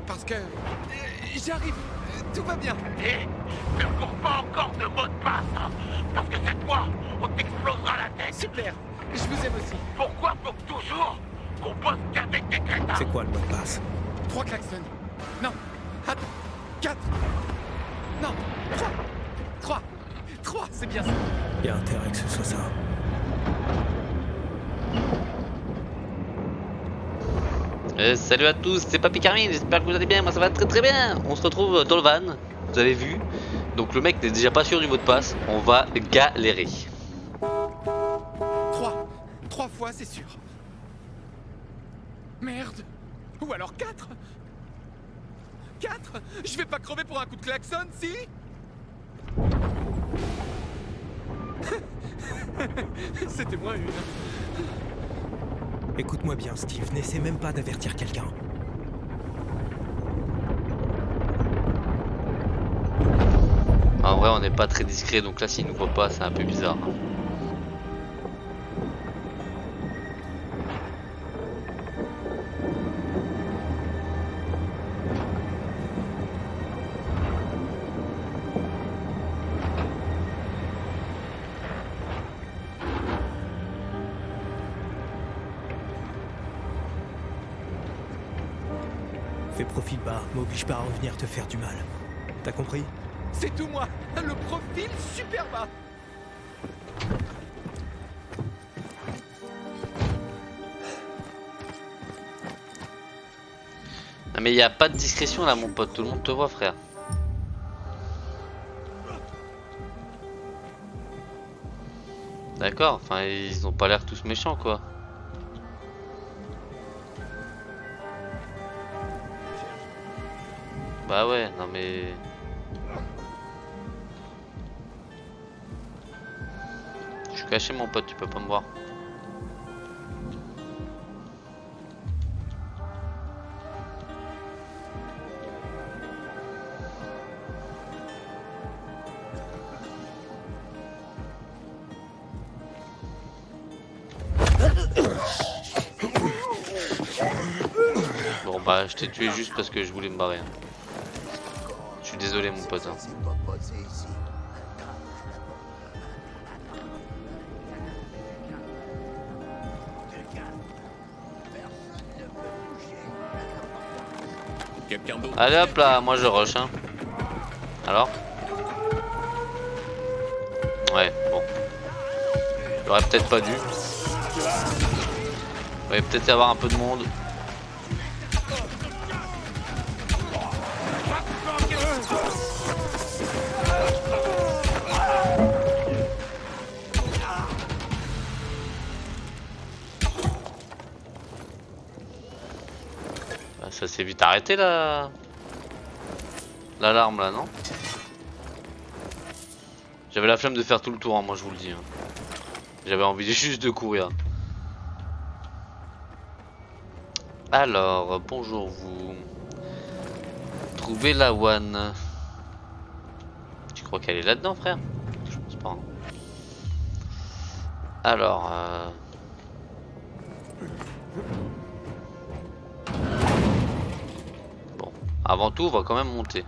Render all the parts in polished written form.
Parce que... j'arrive. Tout va bien. Et ne cours pas encore de mot de passe, hein, parce que cette fois, on t'explosera la tête. Super. Je vous aime aussi. Pourquoi faut que toujours qu'on bosse qu'avec des crétins? C'est quoi le mot de passe? 3 klaxons. Non. Attends. 4. Non. 3. 3. 3, c'est bien ça. Y a intérêt que ce soit ça. Salut à tous, c'est Papy Carmine, j'espère que vous allez bien, moi ça va très très bien. On se retrouve dans le van, vous avez vu. Donc le mec n'est déjà pas sûr du mot de passe, on va galérer. 3. 3 fois, c'est sûr. Merde. Ou alors 4. 4. Je vais pas crever pour un coup de klaxon, si? C'était moins une. Écoute-moi bien, Steve, n'essaie même pas d'avertir quelqu'un. En vrai on n'est pas très discret, donc là s'il nous voit pas c'est un peu bizarre. Fais profil bas, m'oblige pas à revenir te faire du mal. T'as compris? C'est tout moi. Le profil super bas. Non mais il n'y a pas de discrétion là mon pote, tout le monde te voit frère. D'accord, enfin ils ont pas l'air tous méchants quoi. Bah ouais, non mais... Je suis caché mon pote, tu peux pas me voir. Bon bah je t'ai tué juste parce que je voulais me barrer. Hein. Je suis désolé mon pote. Hein. Allez hop là, moi je rush hein. Alors? Ouais, bon. J'aurais peut-être pas dû. Il va peut-être y avoir un peu de monde. Ça s'est vite arrêté là. L'alarme là, non? J'avais la flemme de faire tout le tour, hein, moi je vous le dis. Hein. J'avais envie juste de courir. Alors, bonjour vous. Trouvez la one. Tu crois qu'elle est là-dedans, frère? Je pense pas. Hein. Alors, bon, avant tout, on va quand même monter.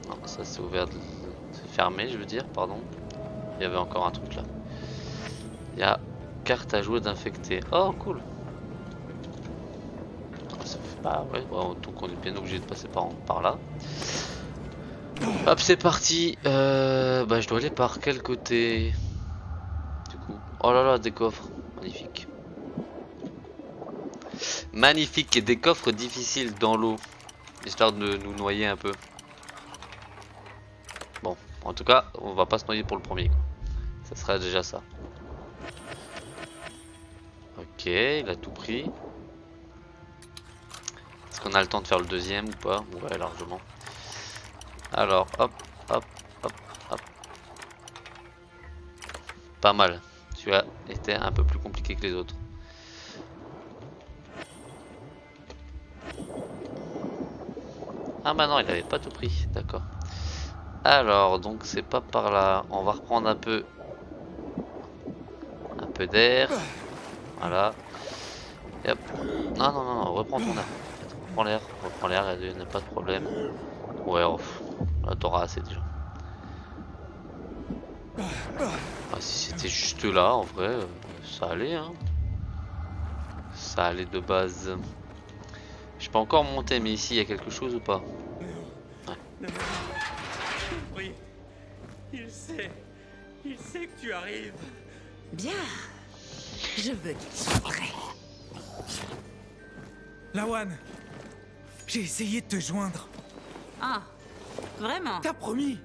Non, ça c'est ouvert, c'est fermé, je veux dire, pardon. Il y avait encore un truc là. Il y a carte à jouer d'infecté. Oh, cool. Ça fait pas, ouais, bon, donc on est bien obligé de passer par là. Hop, c'est parti. Bah, je dois aller par quel côté? Du coup, oh là là, des coffres, magnifique. Magnifique et des coffres difficiles dans l'eau, histoire de nous noyer un peu. Bon, en tout cas, on va pas se noyer pour le premier. Quoi. Ça serait déjà ça. Ok, il a tout pris. Est-ce qu'on a le temps de faire le deuxième ou pas? Ouais, largement. Alors, hop, hop, hop, hop. Pas mal. Celui-là était un peu plus compliqué que les autres. Ah bah non, il avait pas tout pris, d'accord. Alors, donc c'est pas par là. On va reprendre un peu d'air. Voilà. Et hop. Non, non, non, non, reprends ton air. reprends l'air, il n'y a pas de problème. Ouais, oh, là t'auras assez déjà. Ah, si c'était juste là, en vrai, ça allait, hein. Ça allait de base. Je peux encore monter, mais ici, il y a quelque chose ou pas? Ouais. Oui. Il sait que tu arrives. Bien. Je veux qu'il soit prêt. Lawan, j'ai essayé de te joindre. Ah, vraiment? T'as promis.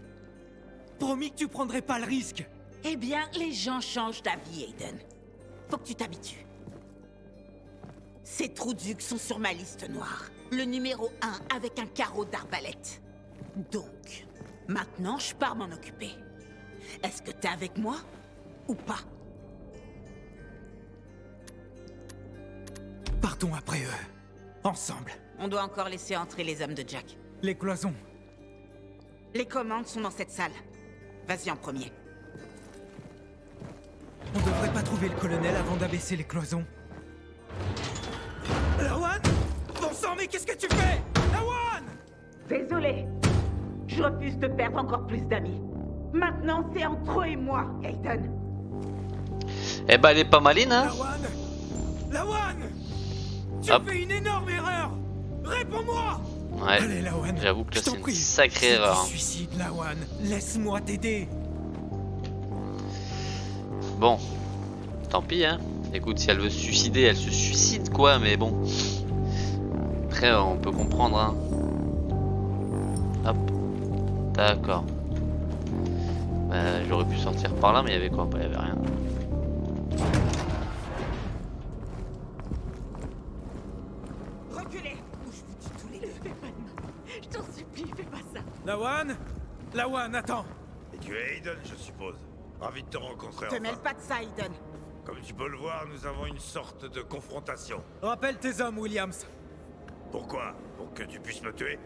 Promis que tu prendrais pas le risque. Eh bien, les gens changent d'avis, Aiden. Faut que tu t'habitues. Ces Trouducs sont sur ma liste noire. Le numéro 1 avec un carreau d'arbalète. Donc, maintenant, je pars m'en occuper. Est-ce que t'es avec moi ou pas? Partons après eux. Ensemble. On doit encore laisser entrer les hommes de Jack. Les cloisons. Les commandes sont dans cette salle. Vas-y en premier. On devrait pas trouver le colonel avant d'abaisser les cloisons. Lawan! Bon sang, mais qu'est-ce que tu fais? Lawan! Désolé. Je refuse de perdre encore plus d'amis. Maintenant, c'est entre eux et moi, Aiden. Eh ben, elle est pas maline, hein. Lawan! Lawan! Tu Hop. fais une énorme erreur! Réponds-moi! Ouais, Allez, Lawan, j'avoue que là, je t'en c'est une prie. sacrée C'est erreur. du suicide, Lawan. Laisse-moi t'aider. Bon, tant pis, hein. Écoute, si elle veut se suicider, elle se suicide, quoi, mais bon. Après, on peut comprendre, hein. Hop. D'accord. J'aurais pu sortir par là, mais il y avait quoi? Bah, il y avait rien. Reculez ou je vous tue tous les deux. Fais pas de mal. Je t'en supplie, fais pas ça. Lawan! Lawan, attends! Et tu es Aiden, je suppose. Ravi de te rencontrer Te mêle enfin. pas de ça, Aiden. Comme tu peux le voir, nous avons une sorte de confrontation. Rappelle tes hommes, Williams. Pourquoi? Pour que tu puisses me tuer?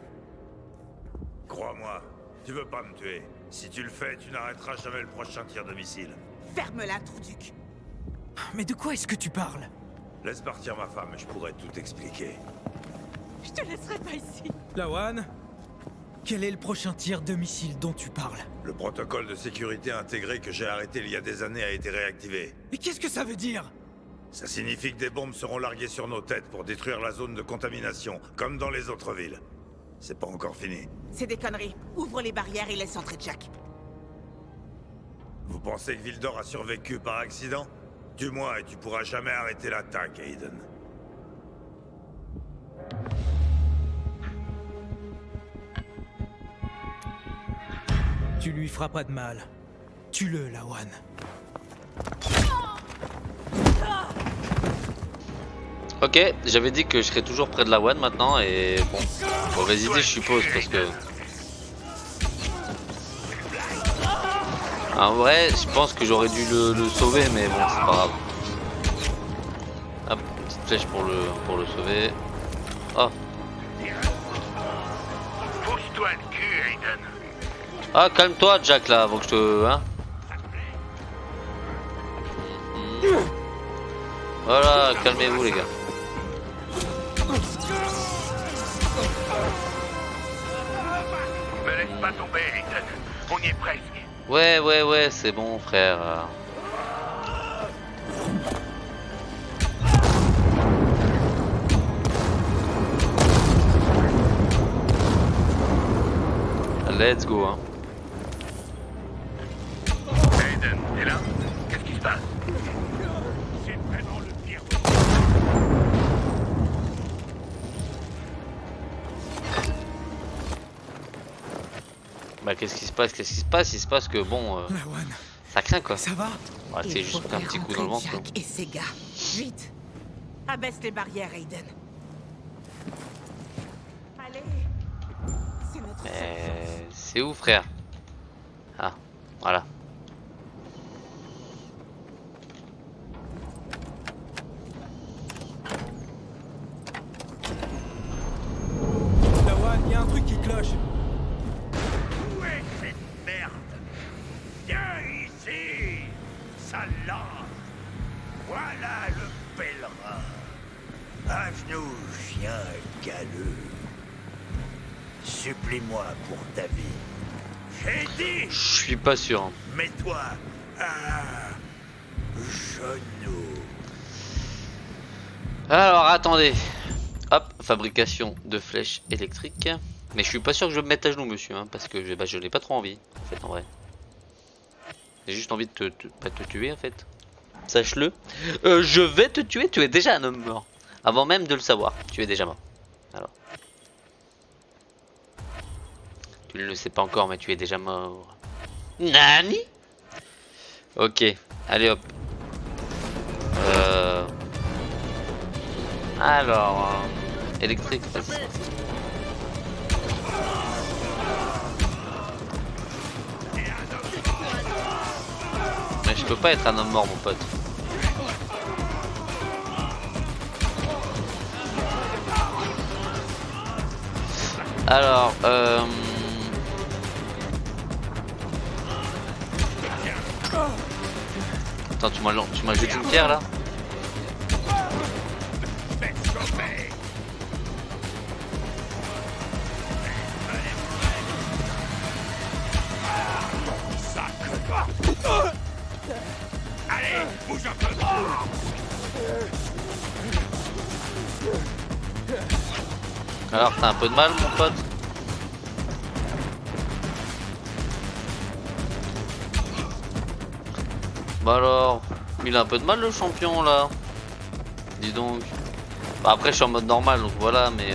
Crois-moi, tu veux pas me tuer. Si tu le fais, tu n'arrêteras jamais le prochain tir de missile. Ferme-la, Trouduc. Mais de quoi est-ce que tu parles? Laisse partir ma femme et je pourrai tout expliquer. Je te laisserai pas ici. Lawan? Quel est le prochain tir de missile dont tu parles? Le protocole de sécurité intégré que j'ai arrêté il y a des années a été réactivé. Mais qu'est-ce que ça veut dire? Ça signifie que des bombes seront larguées sur nos têtes pour détruire la zone de contamination, comme dans les autres villes. C'est pas encore fini. C'est des conneries. Ouvre les barrières et laisse entrer Jack. Vous pensez que Vildor a survécu par accident? Tue-moi et tu pourras jamais arrêter l'attaque, Aiden. Tu lui feras pas de mal. Tue-le, Lawan. Ok, j'avais dit que je serais toujours près de la one maintenant et bon, mauvaise idée je suppose parce que... En vrai, je pense que j'aurais dû le sauver mais bon, c'est pas grave. Hop, une petite flèche pour le sauver. Oh, Pousse-toi le cul, Aiden. ah calme-toi Jack là avant que je te... Hein. Voilà, calmez-vous les gars. Me laisse pas tomber, Aiden. On y est presque. Ouais, c'est bon frère. Let's go hein. Aiden, t'es là? Qu'est-ce qui se passe? C'est vraiment le pire. Bah qu'est-ce qui se passe? Il se passe que bon... Lawan, ça craint quoi. ça va? Ouais, c'est Il juste faut un faire petit coup dans le rentrer ventre. Jack et ses gars. Vite. Abaisse les barrières, Aiden. Allez. C'est notre seule chance. C'est où frère? Ah, voilà. Lawan, y a un truc qui cloche. Où est cette merde? Viens ici, sale lance. Voilà le pèlerin. À genoux, chien, galeux. Supplie-moi pour ta vie. J'ai dit, Je suis pas sûr. Hein. mets-toi à genoux. Alors attendez. Hop, fabrication de flèches électriques. Mais je suis pas sûr que je vais me mettre à genoux, monsieur, hein, parce que je n'ai pas trop envie, en fait, en vrai. J'ai juste envie de pas te tuer, en fait. Sache-le. Je vais te tuer, tu es déjà un homme mort. Avant même de le savoir, tu es déjà mort. Alors. Tu ne le sais pas encore, mais tu es déjà mort. Nani? Ok, allez hop. Alors, électrique, vas-y. Mais je peux pas être un homme mort, mon pote. Alors, attends, tu m'as jeté une pierre là? Allez, bouge un peu. Alors, t'as un peu de mal, mon pote? Bah alors, il a un peu de mal le champion là. Dis donc. Bah après je suis en mode normal donc voilà mais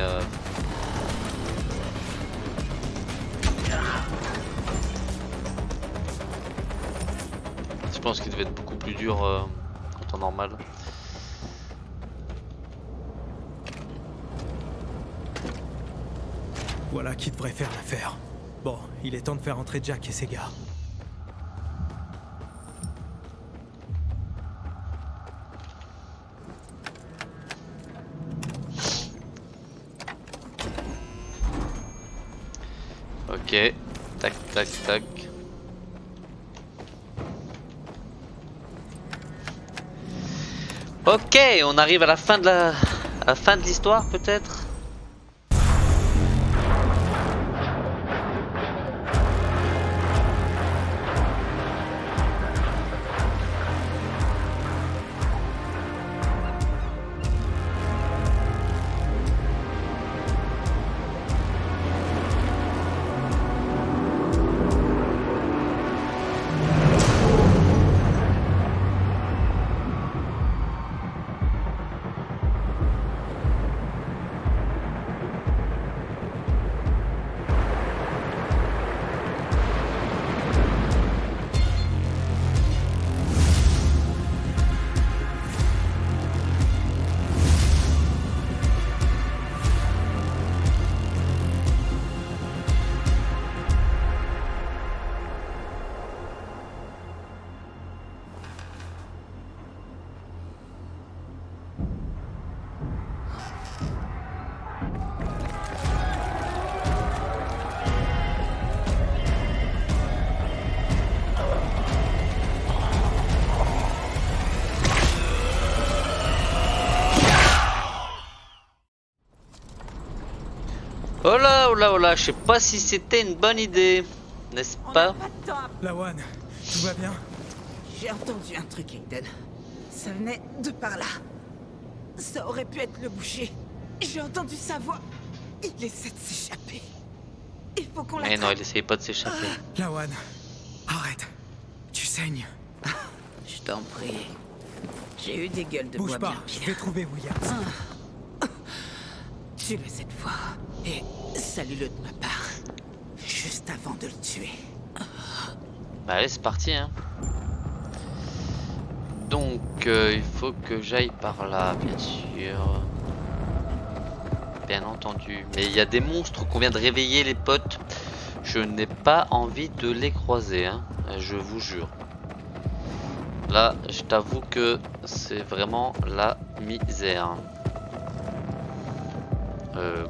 je pense qu'il devait être beaucoup plus dur en temps normal. Voilà qui devrait faire l'affaire. Bon, il est temps de faire entrer Jack et ses gars. Ok, tac tac tac. Ok, on arrive à la fin de l'histoire peut-être. Oh là, oh là, oh là, je sais pas si c'était une bonne idée, n'est-ce On pas? n'a pas de temps à... Lawan, tout va bien? J'ai entendu un truc, Aiden. Ça venait de par là. Ça aurait pu être le boucher. J'ai entendu sa voix. Il essaie de s'échapper. Il faut qu'on Mais l'attrape. non, il essayait pas de s'échapper. Lawan, arrête. Tu saignes. Je t'en prie. J'ai eu des gueules de Bouge bois pas, bien je pires. vais trouver Williams. Tue-le cette fois. Et salue-le de ma part. Juste avant de le tuer. Bah allez, c'est parti hein. Donc il faut que j'aille par là, bien sûr. Bien entendu. Mais il y a des monstres qu'on vient de réveiller, les potes. Je n'ai pas envie de les croiser, hein. Je vous jure. Là, je t'avoue que c'est vraiment la misère.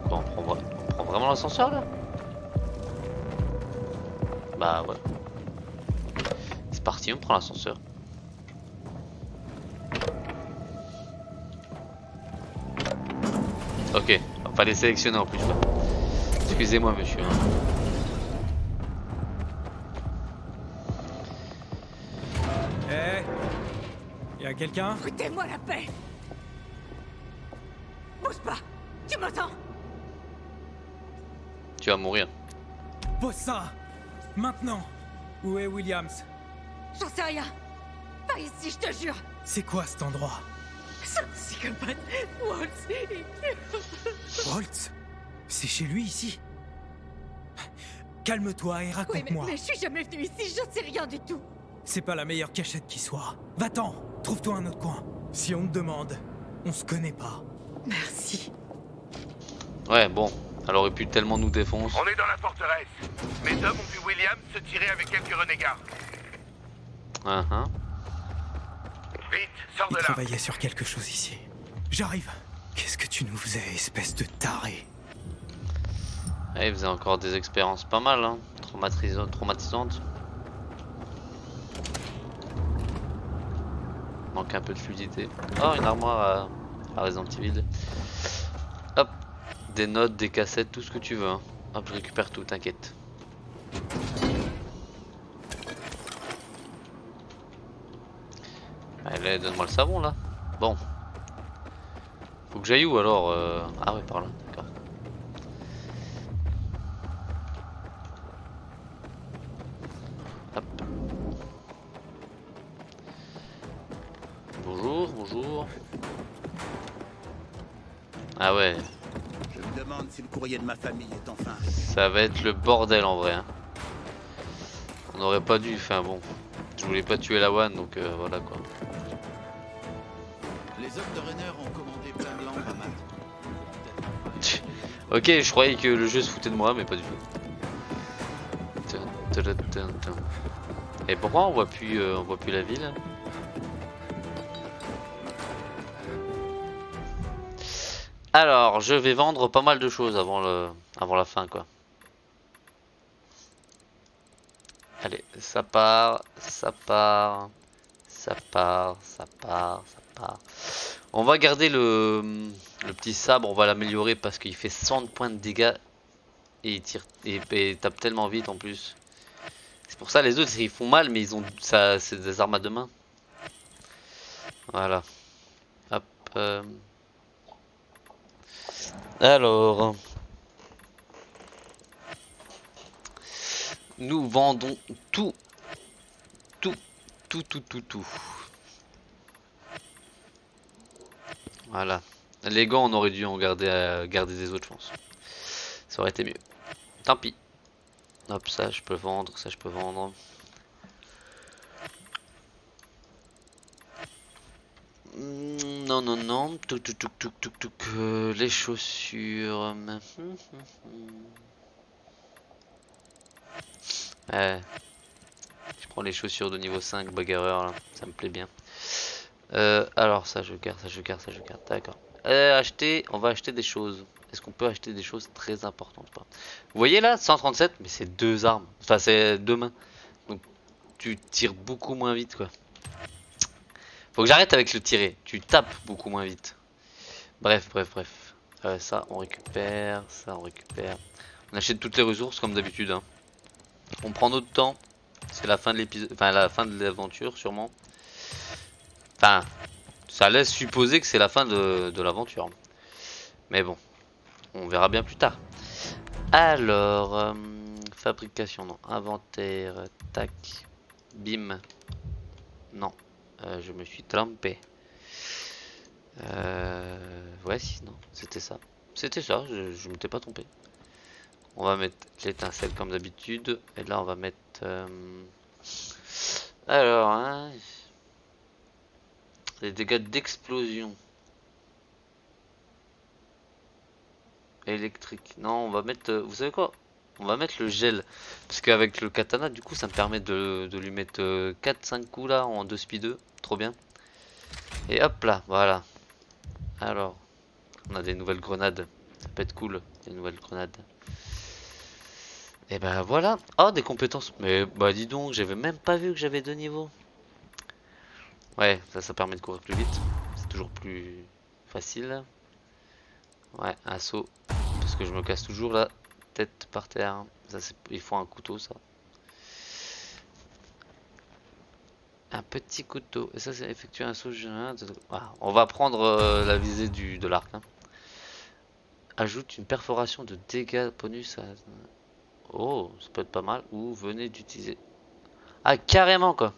Quoi, on prend vraiment l'ascenseur là? Bah ouais. C'est parti, on prend l'ascenseur. Ok, Fallait sélectionner en plus. Quoi. Excusez-moi, monsieur. Hein. Eh, y a quelqu'un? Foutez-moi la paix. Bouge pas. Tu m'entends? Tu vas mourir. Pose ça! Maintenant! Où est Williams? J'en sais rien. Pas ici, je te jure. C'est quoi cet endroit? C'est un psychopathe. Waltz. Holtz? C'est chez lui ici? Calme-toi et Oui, raconte-moi. mais je suis jamais venu ici, je sais rien du tout. C'est pas la meilleure cachette qui soit. Va-t'en! Trouve-toi un autre coin. Si on te demande, on se connaît pas. Merci. Ouais, bon. Elle aurait pu tellement nous défoncer. On est dans la forteresse. Mes hommes ont vu Williams se tirer avec quelques renégats. Vite, sors Il de là. travaillait sur quelque chose ici. J'arrive. Qu'est-ce que tu nous faisais, espèce de taré? Ouais, il faisait encore des expériences pas mal, hein. Traumatisantes. Manque un peu de fluidité. Oh, une armoire à Resident Evil. Hop, des notes, des cassettes, tout ce que tu veux. Hein. Hop, je récupère tout, t'inquiète. Allez, donne-moi le savon là. Bon. Faut que j'aille où alors Ah ouais, par là, d'accord. Hop. Bonjour, bonjour. Ah ouais, Je me demande si le courrier de ma famille est enfin arrivé. ça va être le bordel en vrai. Hein. On aurait pas dû, enfin bon. Je voulais pas tuer la one donc voilà quoi. Les hommes de Renner ont commandé plein de lampes à Matt. Ok, je croyais que le jeu se foutait de moi, mais pas du tout. Et pourquoi on voit plus la ville? Alors, je vais vendre pas mal de choses avant la fin, quoi. Allez, ça part, ça part, ça part, ça part, ça part. On va garder le petit sabre, on va l'améliorer parce qu'il fait 100 points de dégâts et il tire et il tape tellement vite en plus. C'est pour ça les autres ils font mal, mais ils ont ça, c'est des armes à deux mains. Voilà. Hop. Alors, nous vendons tout. Voilà. Les gants, on aurait dû en garder des autres, je pense. Ça aurait été mieux. Tant pis. Hop, ça je peux vendre, ça je peux vendre. Non, non, non. Les chaussures. Ouais. Je prends les chaussures de niveau 5, bagarreur, là. Ça me plaît bien. Alors, ça je garde, ça je garde, ça je garde. D'accord. On va acheter des choses. Est-ce qu'on peut acheter des choses très importantes pas? Vous voyez là, 137, mais c'est deux armes. Enfin, c'est deux mains. Donc, tu tires beaucoup moins vite, quoi. Faut que j'arrête avec le tirer. Tu tapes beaucoup moins vite. Bref. Ça, on récupère. Ça, on récupère. On achète toutes les ressources comme d'habitude. Hein. On prend notre temps. C'est la fin de l'épisode. Enfin, la fin de l'aventure, sûrement. Enfin, ça laisse supposer que c'est la fin de l'aventure. Mais bon. On verra bien plus tard. Alors, fabrication, non. Inventaire, tac. Bim. Non. Je me suis trompé. Ouais, si, non, c'était ça. C'était ça, je m'étais pas trompé. On va mettre l'étincelle comme d'habitude. Et là, on va mettre... Alors, hein, les dégâts d'explosion. Électrique. Non, on va mettre... vous savez quoi? On va mettre le gel. Parce qu'avec le katana, du coup, ça me permet de lui mettre 4-5 coups là en 2 speed 2. Trop bien. Et hop là, voilà. Alors, on a des nouvelles grenades. Ça peut être cool, des nouvelles grenades. Et ben voilà. Oh, des compétences. Mais bah dis donc, j'avais même pas vu que j'avais 2 niveaux. Ouais, ça permet de courir plus vite. C'est toujours plus facile. Ouais, un saut. que je me casse toujours la tête par terre. Ça, il faut un couteau, ça. Un petit couteau. Et ça, c'est effectuer un saut général. Ah, on va prendre la visée de l'arc. Hein. Ajoute une perforation de dégâts bonus. Oh, ça peut être pas mal. Ou venez d'utiliser. Ah, carrément, quoi.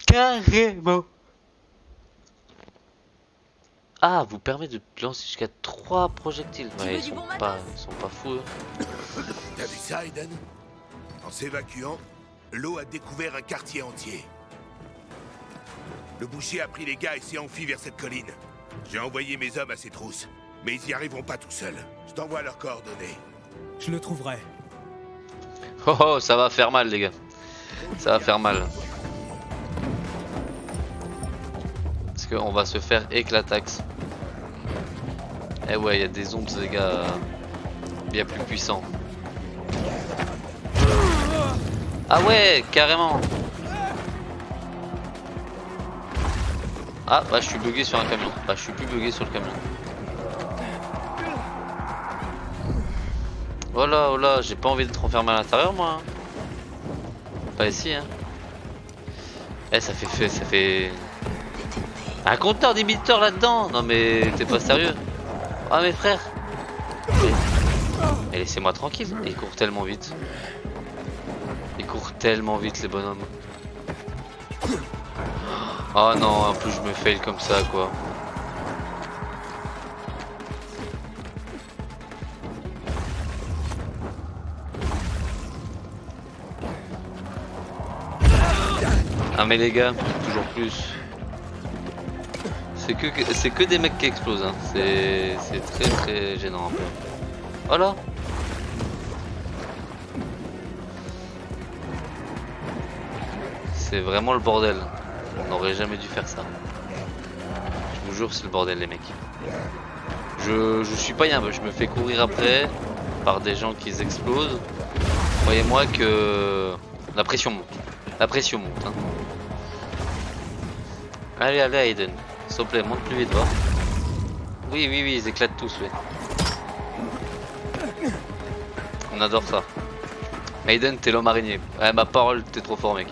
Carrément. Ah, vous permet de lancer jusqu'à 3 projectiles. Ouais, ils sont pas fous. Hein. T'as vu ça, Aiden? En s'évacuant, l'eau a découvert un quartier entier. Le boucher a pris les gars et s'est enfui vers cette colline. J'ai envoyé mes hommes à ces trousses, mais ils y arriveront pas tout seuls. Je t'envoie leurs coordonnées. Je le trouverai. Oh, oh, ça va faire mal, les gars. Ça va faire mal. Parce qu'on va se faire éclataxe. Eh ouais, il y a des zombies, les gars, bien plus puissants. Ah ouais, carrément. Ah bah je suis bugué sur un camion. Bah je suis plus bugué sur le camion. Voilà, oh là, j'ai pas envie d'être enfermé à l'intérieur moi. Pas ici hein. Eh ça fait un compteur d'inhibiteurs là-dedans. Non mais t'es pas sérieux. Ah mes frères. Mais laissez-moi tranquille. Il court tellement vite. Il court tellement vite les bonhommes. Oh non, en plus je me fail comme ça quoi. Ah mais les gars, toujours plus. C'est que des mecs qui explosent hein. C'est très gênant un peu. Voilà. C'est vraiment le bordel. On n'aurait jamais dû faire ça. Je vous jure c'est le bordel les mecs. Je suis pas bien, je me fais courir après par des gens qui explosent. Croyez-moi que la pression monte. La pression monte. Hein. Allez, allez Aiden. S'il te plaît, monte plus vite, va. Oui, ils éclatent tous, oui. On adore ça. Aiden, t'es l'homme araignée. Ouais, ma parole, t'es trop fort, mec.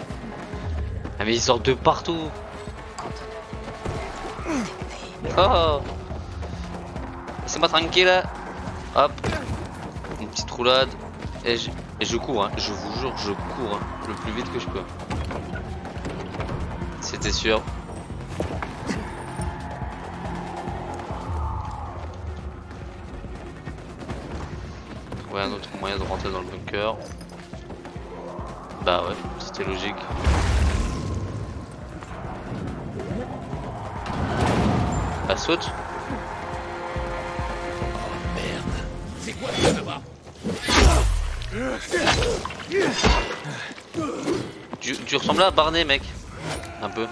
Ah, mais ils sortent de partout. Oh. Laissez-moi tranquille. Hop. Une petite roulade. Et je cours, hein. Je vous jure, je cours hein. Le plus vite que je peux. C'était sûr. Ouais, un autre moyen de rentrer dans le bunker. Bah ouais, c'était logique. Bah saute. Merde. C'est quoi ça là-bas? Tu ressembles à Barney mec. Un peu.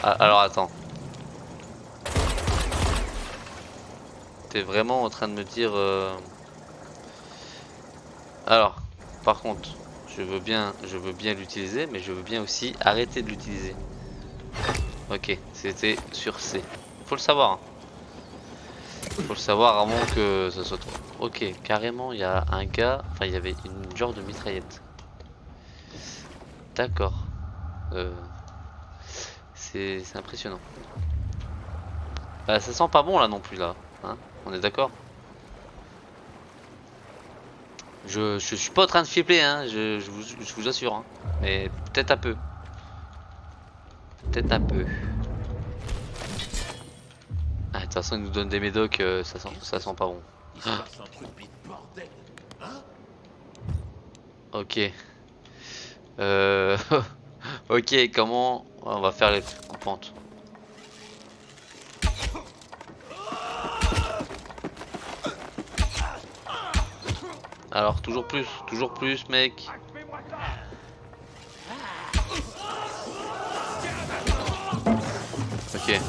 Ah, alors attends. T'es vraiment en train de me dire Alors, par contre, je veux bien l'utiliser, mais je veux bien aussi arrêter de l'utiliser. Ok, c'était sur C. Faut le savoir. Hein. Faut le savoir avant que ça soit trop. Ok, carrément, il y a un gars. Enfin, il y avait une genre de mitraillette. D'accord. C'est impressionnant. Bah, ça sent pas bon là non plus là. Hein, on est d'accord? Je suis pas en train de flipper, hein, je vous assure. Hein. Mais peut-être un peu. Peut-être un peu. Ah, de toute façon, il nous donne des médocs, ça sent pas bon. Il se passe un truc vite, bordel. Hein? Ok. Ok, comment on va faire les coupantes? Alors, toujours plus, mec. Ok.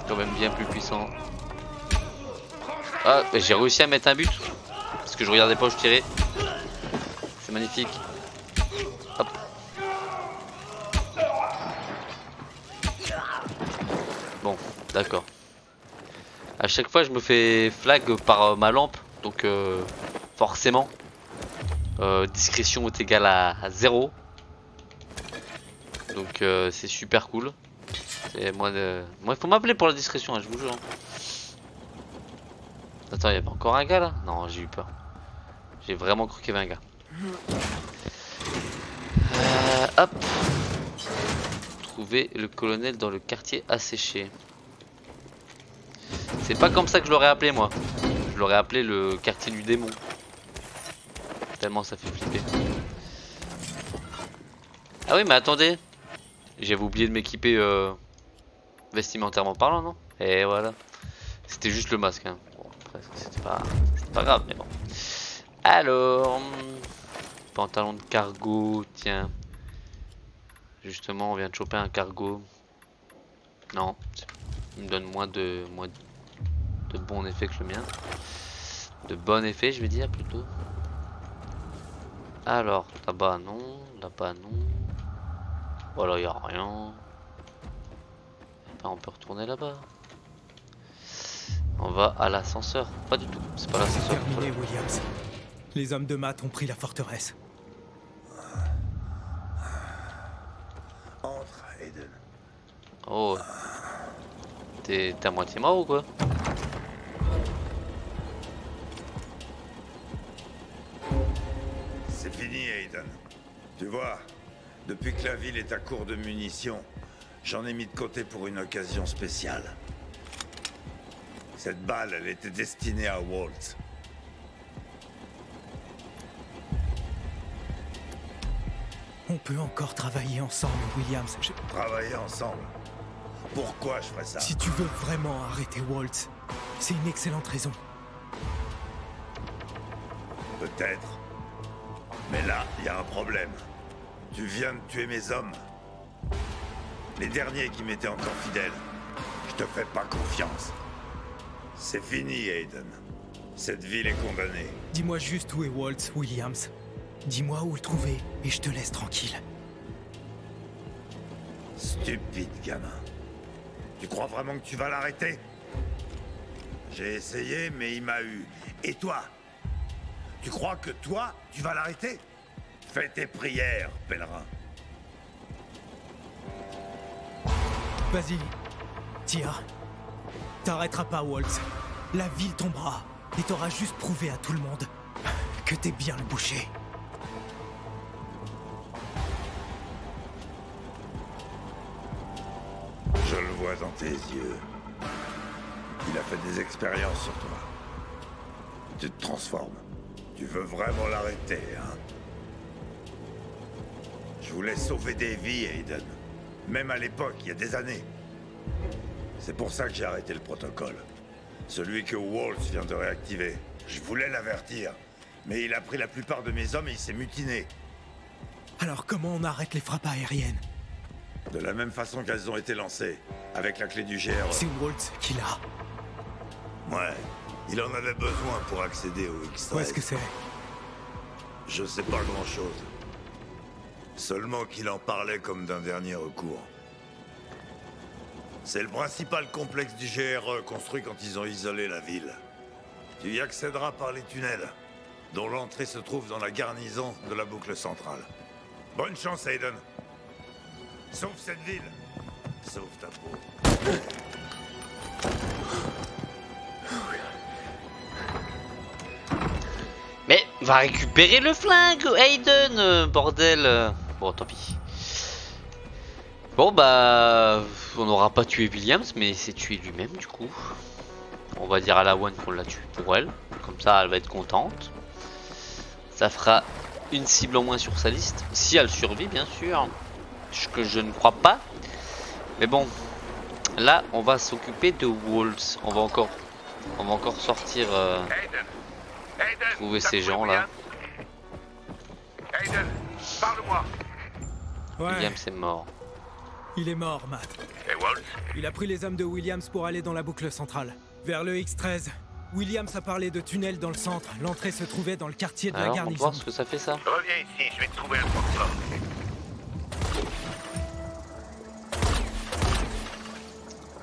Quand même bien plus puissant. Ah, j'ai réussi à mettre un but. Parce que je regardais pas où je tirais. magnifique. Hop. Bon, d'accord. À chaque fois je me fais flag par ma lampe, donc forcément discrétion est égale à 0. Donc c'est super cool. Moi il faut m'appeler pour la discrétion, hein, je vous jure. Attends, il y avait encore un gars là? Non, j'ai eu peur. J'ai vraiment cru qu'il y avait un gars. Hop. Trouver le colonel dans le quartier asséché. C'est pas comme ça que je l'aurais appelé moi. Je l'aurais appelé le quartier du démon. Tellement ça fait flipper. Ah oui mais attendez. J'avais oublié de m'équiper vestimentairement parlant, non? Et voilà. C'était juste le masque hein. Bon, après c'était pas grave mais bon. Alors pantalon de cargo, tiens. Justement on vient de choper un cargo. Non, il me donne moins de bon effet que le mien. De bon effet je vais dire plutôt. Alors là-bas non, là-bas non. Voilà, y a rien. Ben, on peut retourner là-bas. On va à l'ascenseur. Pas du tout, c'est pas l'ascenseur. Terminé, Williams. Les hommes de Matt ont pris la forteresse. Entre, Aiden. Oh. T'es à moitié mort ou quoi? C'est fini, Aiden. Tu vois, depuis que la ville est à court de munitions, j'en ai mis de côté pour une occasion spéciale. Cette balle, elle était destinée à Waltz. On peut encore travailler ensemble, Williams. Travailler ensemble. Pourquoi je ferais ça? Si tu veux vraiment arrêter Waltz, c'est une excellente raison. Peut-être. Mais là, il y a un problème. Tu viens de tuer mes hommes. Les derniers qui m'étaient encore fidèles. Je te fais pas confiance. C'est fini, Aiden. Cette ville est condamnée. Dis-moi juste où est Waltz, Williams. Dis-moi où le trouver et je te laisse tranquille. Stupide gamin. Tu crois vraiment que tu vas l'arrêter? J'ai essayé, mais il m'a eu. Et toi? Tu crois que toi, tu vas l'arrêter? Fais tes prières, pèlerin. Vas-y, tire. T'arrêteras pas, Waltz. La ville tombera et t'auras juste prouvé à tout le monde que t'es bien le boucher. Je le vois dans tes yeux. Il a fait des expériences sur toi. Tu te transformes. Tu veux vraiment l'arrêter, hein? Je voulais sauver des vies, Aiden. Même à l'époque, il y a des années. C'est pour ça que j'ai arrêté le protocole. Celui que Waltz vient de réactiver. Je voulais l'avertir. Mais il a pris la plupart de mes hommes et il s'est mutiné. Alors comment on arrête les frappes aériennes? De la même façon qu'elles ont été lancées. Avec la clé du GRE. C'est Waltz qui l'a. Ouais. Il en avait besoin pour accéder au X-13. Où est-ce que c'est? Je sais pas grand-chose. Seulement qu'il en parlait comme d'un dernier recours. C'est le principal complexe du GRE construit quand ils ont isolé la ville. Tu y accéderas par les tunnels, dont l'entrée se trouve dans la garnison de la boucle centrale. Bonne chance, Aiden. Sauve cette ville. Sauve ta peau. Mais va récupérer le flingue, Aiden, bordel. Bon, tant pis. Bon bah, on n'aura pas tué Williams, mais c'est tué lui-même du coup. On va dire à la One qu'on l'a tué pour elle, comme ça elle va être contente. Ça fera une cible en moins sur sa liste, si elle survit bien sûr, ce que je ne crois pas. Mais bon, là on va s'occuper de Waltz. On va encore sortir, Aiden, trouver t'as ces trouvé gens là. Aiden, parle-moi. Ouais, Williams est mort. il est mort, Matt. Et Waltz? Il a pris les hommes de Williams pour aller dans la boucle centrale. Vers le X-13. Williams a parlé de tunnels dans le centre. L'entrée se trouvait dans le quartier de la Alors, on va garnison. voir ce que ça fait ça. Reviens ici, je vais te trouver un transport.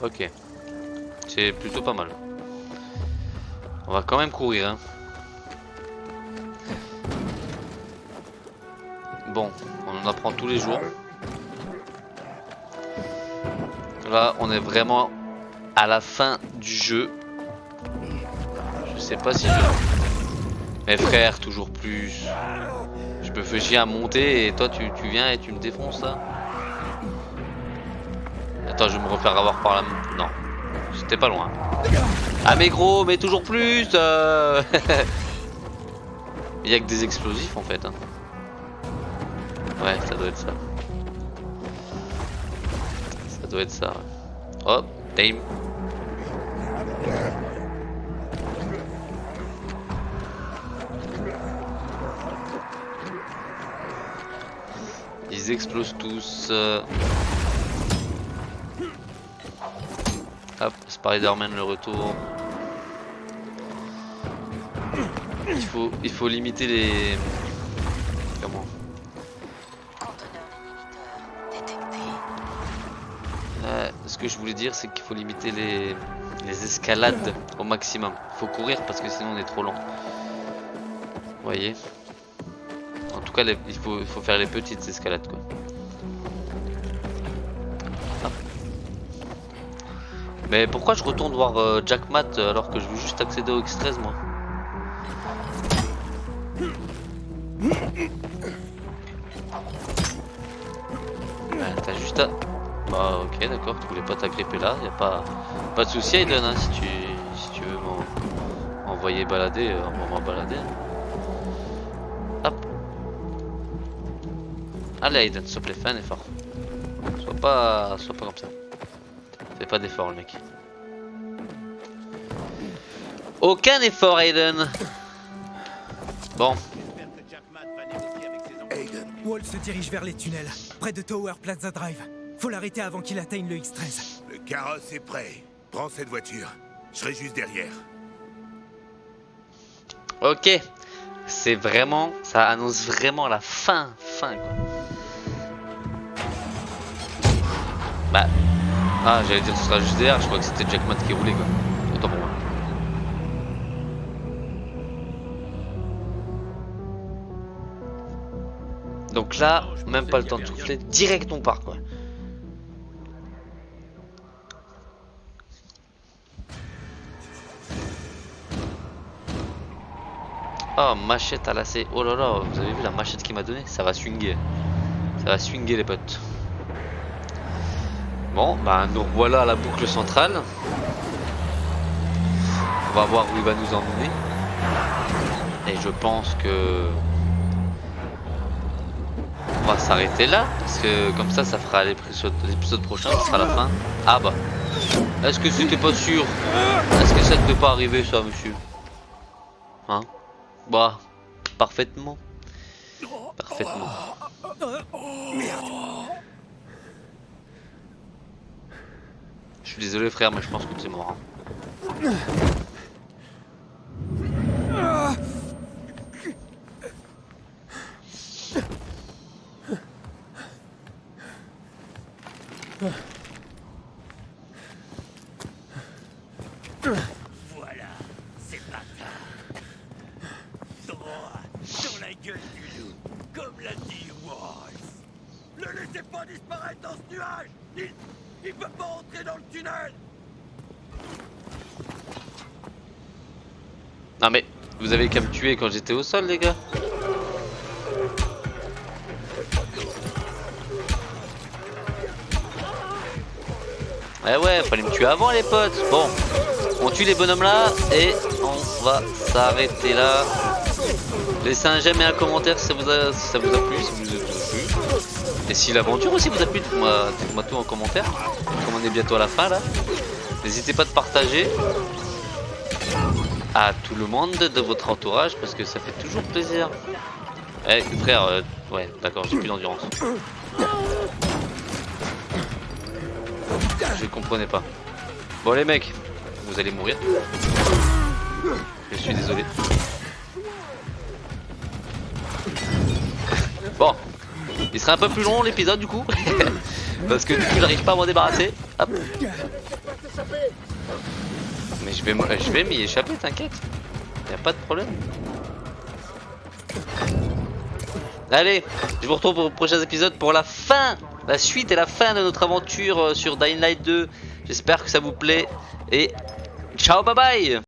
Ok. C'est plutôt pas mal. On va quand même courir, hein. Bon, on en apprend tous les jours. Là, on est vraiment à la fin du jeu. Je sais pas si je... Mes frères, toujours plus. Je me fais chier à monter et toi tu viens et tu me défonces là. Attends, je vais me refaire avoir par la... Non, c'était pas loin. Ah mais gros, mais toujours plus. Il y a que des explosifs en fait, hein. Ouais, ça doit être ça. Ça doit être ça. Ouais. Hop, time. Ils explosent tous. Hop, Spider-Man le retour. Il faut limiter les... Comment? Ce que je voulais dire, c'est qu'il faut limiter les escalades au maximum. Il faut courir parce que sinon on est trop lent. Vous voyez? En tout cas, il faut faire les petites escalades, quoi. Hop. Mais pourquoi je retourne voir Jack Matt alors que je veux juste accéder au X13, moi? T'as juste à... Bah ok, d'accord, tu voulais pas t'agripper là, y a pas de souci Aiden, hein, si tu veux m'envoyer balader, envoie-moi balader. Hop. Allez Aiden, s'il te plaît, fais un effort. Sois pas comme ça. Fais pas d'effort le mec. Aucun effort Aiden. Bon. Walt se dirige vers les tunnels, près de Tower Plaza Drive. Faut l'arrêter avant qu'il atteigne le X13. Le carrosse est prêt. Prends cette voiture. Je serai juste derrière. Ok. C'est vraiment... Ça annonce vraiment la fin quoi. Bah... Ah, j'allais dire ce sera juste derrière, je crois que c'était Jack Matt qui roulait quoi. Autant pour moi. Donc là, même pas le temps de souffler, direct on part quoi. Oh, machette à lacet. Oh là là, vous avez vu la machette qu'il m'a donnée? Ça va swinguer. Ça va swinguer les potes. Bon, bah nous revoilà à la boucle centrale. On va voir où il va nous emmener. Et je pense que... On va s'arrêter là. Parce que comme ça fera l'épisode prochain, ce sera la fin. Ah bah. Est-ce que c'était pas sûr? Est-ce que ça ne peut pas arriver ça, monsieur? Hein? Bah, parfaitement. Parfaitement. Je suis désolé frère, mais je pense que c'est mort. Hein. Voilà, c'est bâtard. Droit dans la gueule du loup, comme l'a dit Waltz. Ne laissez pas disparaître dans ce nuage. Il peut pas entrer dans le tunnel. Non mais, vous avez qu'à me tuer quand j'étais au sol les gars. Eh ouais, fallait me tuer avant les potes. Bon, on tue les bonhommes là et on va s'arrêter là. Laissez un j'aime et un commentaire si ça vous a plu, si vous a plu. Et si l'aventure aussi vous a plu, dites-moi tout en commentaire. Comme on est bientôt à la fin là. N'hésitez pas de partager à tout le monde de votre entourage parce que ça fait toujours plaisir. Eh frère, ouais d'accord, j'ai plus d'endurance. Je comprenais pas. Bon les mecs, vous allez mourir. Je suis désolé. Bon, il sera un peu plus long l'épisode du coup. Parce que du coup j'arrive pas à m'en débarrasser. Hop. Mais je vais m'y échapper, t'inquiète. Y a pas de problème. Allez, je vous retrouve pour le prochain épisode pour la fin, la suite et la fin de notre aventure sur Dying Light 2. J'espère que ça vous plaît et ciao, bye bye.